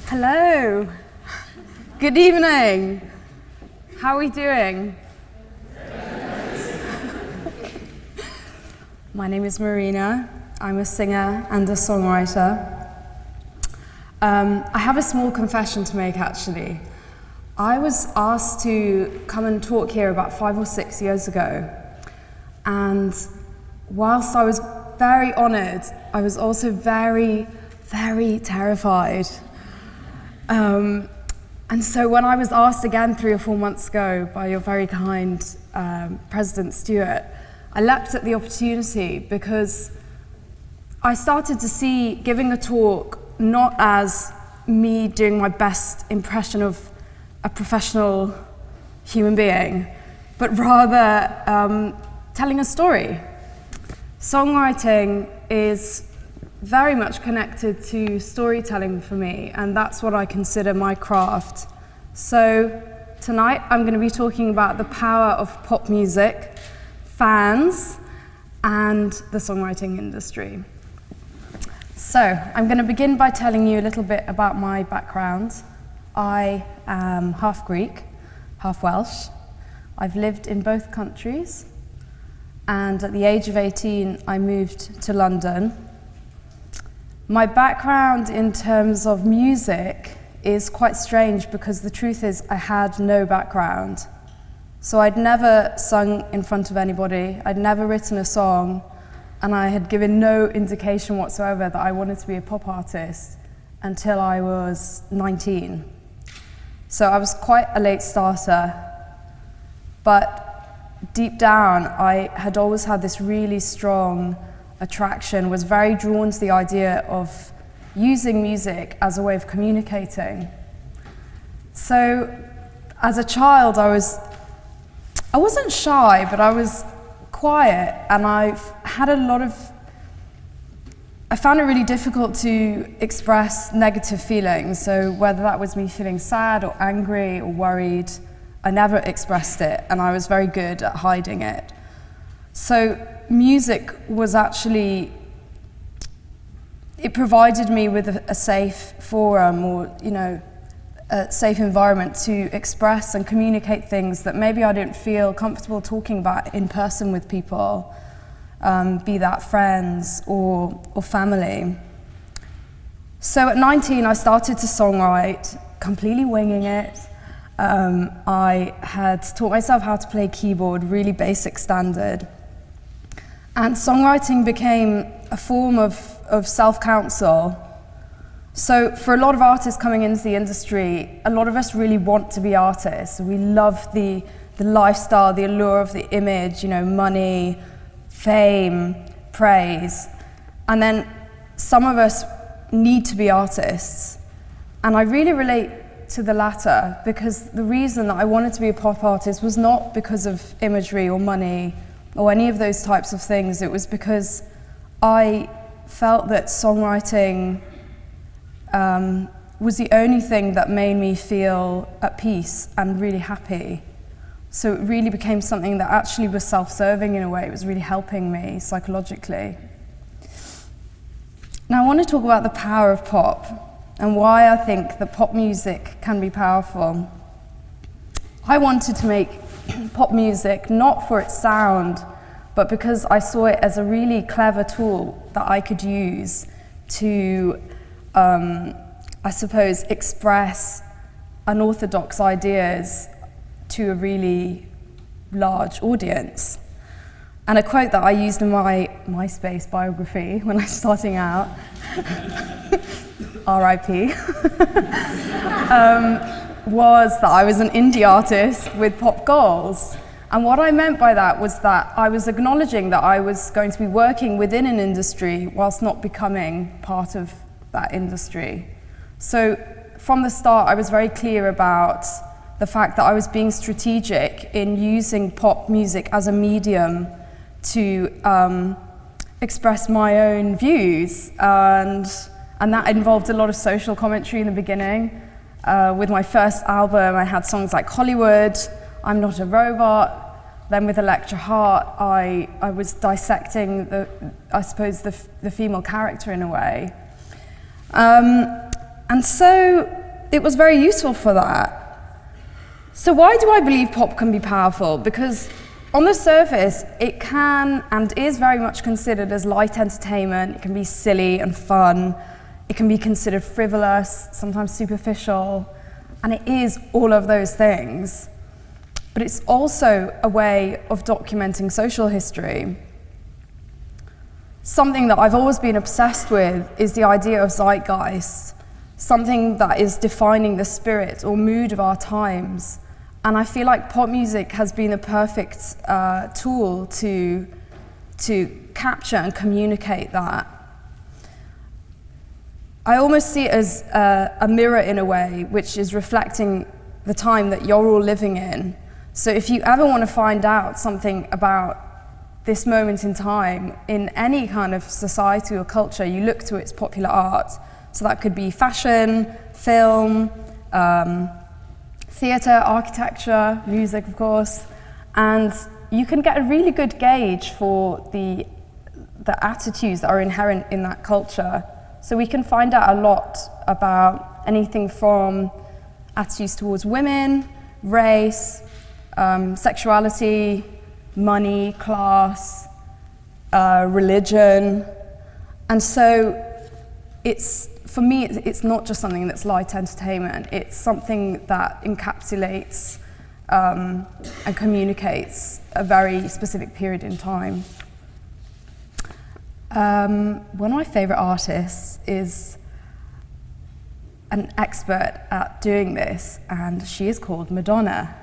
Hello. Good evening. How are we doing? My name is Marina. I'm a singer and a songwriter. I have a small confession to make, actually. I was asked to come and talk here about 5 or 6 years ago. And whilst I was very honoured, I was also very, very terrified. And so when I was asked again 3 or 4 months ago by your very kind President Stuart, I leapt at the opportunity because I started to see giving a talk not as me doing my best impression of a professional human being, but rather telling a story. Songwriting is very much connected to storytelling for me, and that's what I consider my craft. So tonight I'm going to be talking about the power of pop music, fans, and the songwriting industry. So I'm going to begin by telling you a little bit about my background. I am half Greek, half Welsh. I've lived in both countries, and at the age of 18 I moved to London. My background in terms of music is quite strange because the truth is I had no background. So I'd never sung in front of anybody, I'd never written a song, and I had given no indication whatsoever that I wanted to be a pop artist until I was 19. So I was quite a late starter, but deep down I had always had this really strong attraction, was very drawn to the idea of using music as a way of communicating. So as a child I wasn't shy, but I was quiet, and I found it really difficult to express negative feelings. So whether that was me feeling sad or angry or worried, I never expressed it, and I was very good at hiding it. So music was actually, it provided me with a safe forum, or a safe environment to express and communicate things that maybe I didn't feel comfortable talking about in person with people, be that friends or family. So at 19 I started to songwrite, completely winging it. I had taught myself how to play keyboard, really basic standard. And songwriting became a form of self-counsel. So for a lot of artists coming into the industry, a lot of us really want to be artists. We love the lifestyle, the allure of the image, money, fame, praise. And then some of us need to be artists. And I really relate to the latter, because the reason that I wanted to be a pop artist was not because of imagery or money or any of those types of things. It was because I felt that songwriting was the only thing that made me feel at peace and really happy. So it really became something that actually was self-serving in a way. It was really helping me psychologically. Now I want to talk about the power of pop and why I think that pop music can be powerful. I wanted to make pop music not for its sound, but because I saw it as a really clever tool that I could use to, I suppose, express unorthodox ideas to a really large audience. And a quote that I used in my MySpace biography when I was starting out, RIP, was that I was an indie artist with pop goals. And what I meant by that was that I was acknowledging that I was going to be working within an industry whilst not becoming part of that industry. So from the start, I was very clear about the fact that I was being strategic in using pop music as a medium to express my own views, and that involved a lot of social commentary in the beginning. With my first album, I had songs like Hollywood, I'm Not a Robot. Then with Electra Heart, I was dissecting the female character in a way. And so it was very useful for that. So why do I believe pop can be powerful? Because on the surface, it can and is very much considered as light entertainment. It can be silly and fun. It can be considered frivolous, sometimes superficial, and it is all of those things. But it's also a way of documenting social history. Something that I've always been obsessed with is the idea of zeitgeist, something that is defining the spirit or mood of our times. And I feel like pop music has been a perfect tool to capture and communicate that. I almost see it as a mirror in a way, which is reflecting the time that you're all living in. So if you ever want to find out something about this moment in time in any kind of society or culture, you look to its popular art. So that could be fashion, film, theatre, architecture, music, of course, and you can get a really good gauge for the attitudes that are inherent in that culture. So we can find out a lot about anything from attitudes towards women, race, sexuality, money, class, religion, and so for me, it's not just something that's light entertainment, it's something that encapsulates and communicates a very specific period in time. One of my favourite artists is an expert at doing this, and she is called Madonna.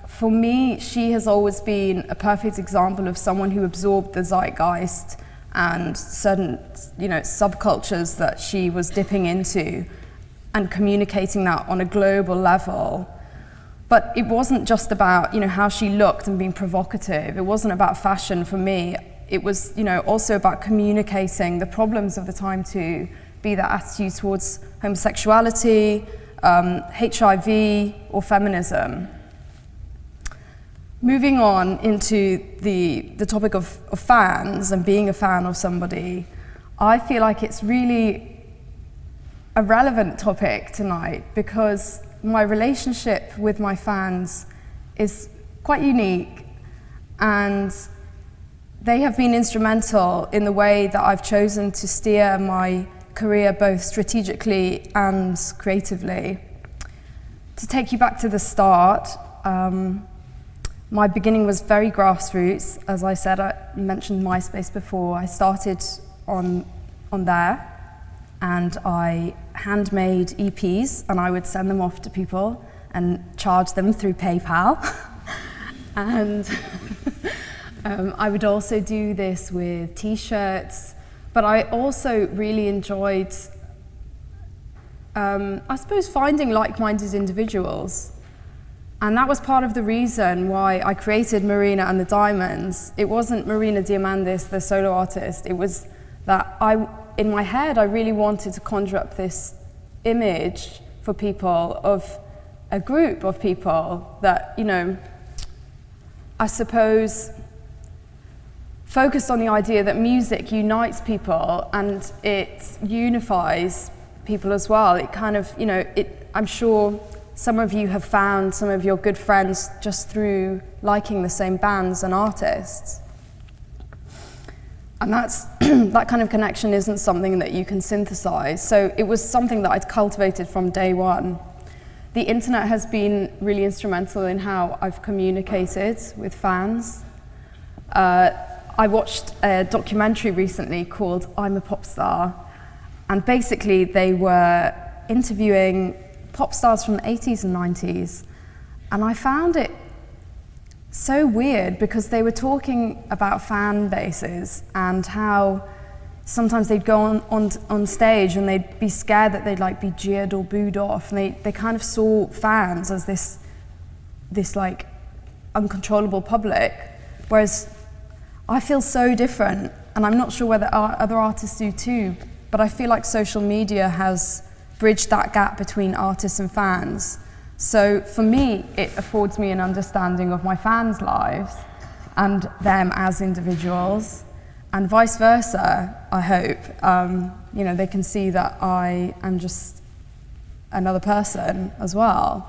For me, she has always been a perfect example of someone who absorbed the zeitgeist and certain, subcultures that she was dipping into and communicating that on a global level. But it wasn't just about, how she looked and being provocative. It wasn't about fashion for me. It was, also about communicating the problems of the time too, be that attitude towards homosexuality, HIV, or feminism. Moving on into the topic of fans and being a fan of somebody, I feel like it's really a relevant topic tonight because my relationship with my fans is quite unique, and they have been instrumental in the way that I've chosen to steer my career both strategically and creatively. To take you back to the start, my beginning was very grassroots. As I said, I mentioned MySpace before. I started on there, and I handmade EPs, and I would send them off to people and charge them through PayPal. And I would also do this with T-shirts, but I also really enjoyed, finding like-minded individuals. And that was part of the reason why I created Marina and the Diamonds. It wasn't Marina Diamandis, the solo artist. It was that in my head, I really wanted to conjure up this image for people of a group of people that, I suppose, focused on the idea that music unites people and it unifies people as well. It kind of, I'm sure some of you have found some of your good friends just through liking the same bands and artists. And that kind of connection isn't something that you can synthesize. So it was something that I'd cultivated from day one. The internet has been really instrumental in how I've communicated with fans. I watched a documentary recently called I'm a Pop Star, and basically they were interviewing pop stars from the 80s and 90s, and I found it so weird because they were talking about fan bases and how sometimes they'd go on stage and they'd be scared that they'd be jeered or booed off, and they kind of saw fans as this uncontrollable public, whereas I feel so different, and I'm not sure whether other artists do too, but I feel like social media has bridged that gap between artists and fans. So for me, it affords me an understanding of my fans' lives and them as individuals, and vice versa, I hope. They can see that I am just another person as well.